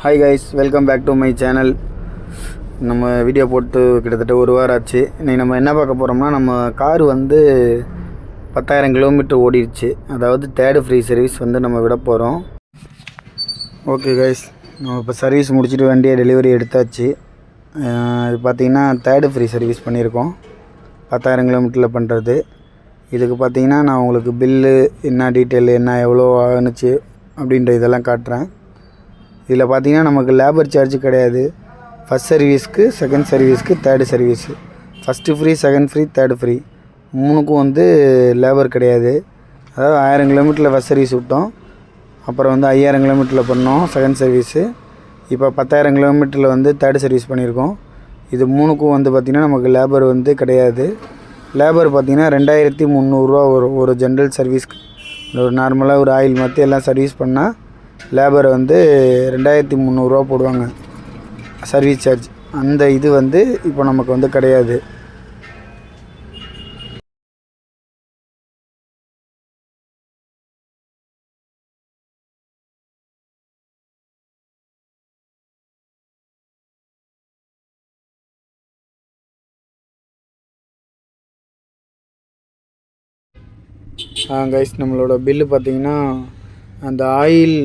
Hi guys, welcome back to my channel. நம்ம video போட்டு கிட்டத்தட்ட ஒரு வாரம் ஆச்சு. இன்றைக்கி நம்ம என்ன பார்க்க போகிறோம்னா, நம்ம கார் வந்து 10,000 கிலோமீட்டர் ஓடிடுச்சு. அதாவது தேர்டு ஃப்ரீ சர்வீஸ் வந்து நம்ம விட போகிறோம். ஓகே கைஸ், நம்ம இப்போ சர்வீஸ் முடிச்சுட்டு வண்டியை டெலிவரி எடுத்தாச்சு. இது பார்த்திங்கன்னா தேர்டு ஃப்ரீ சர்வீஸ் பண்ணியிருக்கோம். 10,000 கிலோமீட்டரில் பண்ணுறது. இதுக்கு பார்த்திங்கன்னா நான் உங்களுக்கு பில்லு என்ன டீட்டெயில் என்ன எவ்வளோ ஆணுச்சு அப்படின்ற இதெல்லாம் காட்டுறேன். இதில் பார்த்திங்கன்னா நமக்கு லேபர் சார்ஜ் கிடையாது. ஃபஸ்ட் சர்வீஸ்க்கு, செகண்ட் சர்வீஸ்க்கு, third service. First free, second free, third free. மூணுக்கும் வந்து லேபர் கிடையாது. அதாவது 1000 கிலோமீட்டரில் ஃபஸ்ட் சர்வீஸ் விட்டோம். அப்புறம் வந்து 5000 கிலோமீட்டரில் பண்ணோம் செகண்ட் சர்வீஸு. இப்போ 10,000 கிலோமீட்டரில் வந்து தேர்டு சர்வீஸ் பண்ணியிருக்கோம். இது மூணுக்கும் வந்து பார்த்திங்கன்னா நமக்கு லேபர் வந்து கிடையாது. லேபர் பார்த்திங்கன்னா 2300 ரூபா ஒரு ஜென்ரல் சர்வீஸ்க்கு. ஒரு நார்மலாக ஒரு ஆயில் மாற்றி எல்லாம் சர்வீஸ் பண்ணால் லேபர் வந்து 2300 ரூபா போடுவாங்க சர்வீஸ் சார்ஜ். அந்த இது வந்து இப்போ நமக்கு வந்து கிடையாது. கைஸ், நம்மளோட பில்லு பார்த்திங்கன்னா அந்த ஆயில்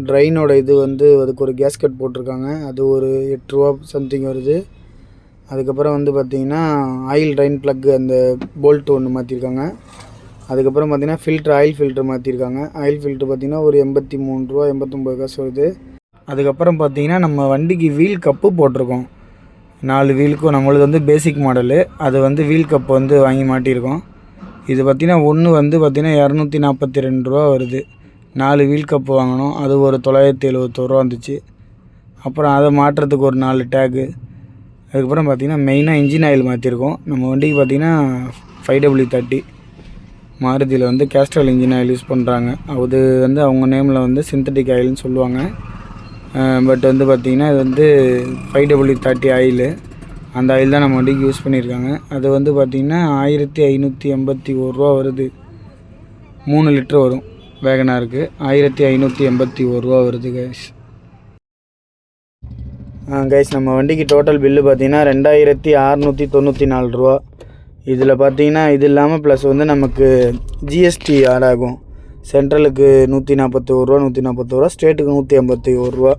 ட்ரைனோட இது வந்து அதுக்கு ஒரு கேஸ்கட் போட்டிருக்காங்க. அது ஒரு 8 ரூபா சம்திங் வருது. அதுக்கப்புறம் வந்து பார்த்திங்கன்னா ஆயில் ட்ரைன் ப்ளக்கு அந்த போல்ட்டு ஒன்று மாற்றிருக்காங்க. அதுக்கப்புறம் பார்த்திங்கன்னா ஃபில்ட்ரு, ஆயில் ஃபில்ட்ரு மாற்றிருக்காங்க. ஆயில் ஃபில்ட்ரு பார்த்திங்கன்னா ஒரு 83 ரூபா 89 காசு வருது. அதுக்கப்புறம் பார்த்திங்கன்னா நம்ம வண்டிக்கு வீல் கப்பு போட்டிருக்கோம். 4 வீலுக்கும். நம்மளுக்கு வந்து பேசிக் மாடலு. அது வந்து வீல் கப்பு வந்து வாங்கி மாட்டியிருக்கோம். இது பார்த்திங்கன்னா ஒன்று வந்து பார்த்திங்கன்னா 242 ரூபா வருது. 4 வீல் கப்பு வாங்கினோம். அது ஒரு 971 ரூபா வந்துச்சு. அப்புறம் அதை மாட்டுறதுக்கு ஒரு 4 டேகு. அதுக்கப்புறம் பார்த்திங்கன்னா மெயினாக இன்ஜின் ஆயில் மாற்றிருக்கோம். நம்ம வண்டிக்கு பார்த்திங்கன்னா 5W30 மாருதியில் வந்து கேஸ்ட்ரால் இன்ஜின் ஆயில் யூஸ் பண்ணுறாங்க. அது வந்து அவங்க நேமில் வந்து சிந்தட்டிக் ஆயில்னு சொல்லுவாங்க. பட் வந்து பார்த்திங்கன்னா இது வந்து 5W30 ஆயிலு. அந்த ஆயில் தான் நம்ம வண்டிக்கு யூஸ் பண்ணியிருக்காங்க. அது வந்து பார்த்திங்கன்னா 1581 ரூபா வருது. 3 லிட்ரு வரும். வேகனாருக்கு 1581 ரூபா வருது கைஸ். கைஸ், நம்ம வண்டிக்கு டோட்டல் பில்லு பார்த்திங்கன்னா 2694 ரூபா. இதில் பார்த்திங்கன்னா இது இல்லாமல் ப்ளஸ் வந்து நமக்கு ஜிஎஸ்டி ஆட் ஆகும். சென்ட்ரலுக்கு 141 ரூபா 141 ரூபா, ஸ்டேட்டுக்கு 181 ரூபா.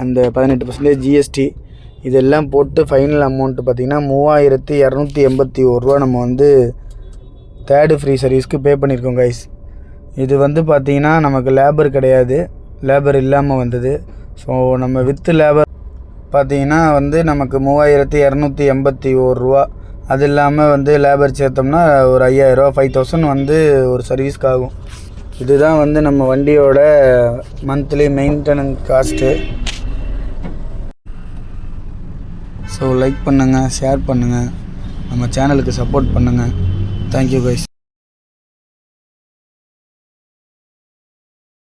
அந்த 18% ஜிஎஸ்டி இதெல்லாம் போட்டு ஃபைனல் அமௌண்ட்டு பார்த்திங்கன்னா 3281 ரூபா நம்ம வந்து தேர்டு ஃப்ரீ சர்வீஸ்க்கு பே பண்ணியிருக்கோம் கைஸ். இது வந்து பார்த்திங்கன்னா நமக்கு லேபர் கிடையாது. லேபர் இல்லாமல் வந்தது. ஸோ நம்ம வித்து லேபர் பார்த்திங்கன்னா வந்து நமக்கு 3281 ரூபா. அது இல்லாமல் வந்து லேபர் சேர்த்தோம்னா ஒரு 5000 ரூபா 5000 வந்து ஒரு சர்வீஸ்க்கு ஆகும். இதுதான் வந்து நம்ம வண்டியோட monthly maintenance cost. So like பண்ணுங்கள், ஷேர் பண்ணுங்கள், நம்ம சேனலுக்கு சப்போர்ட் பண்ணுங்கள். Thank you guys.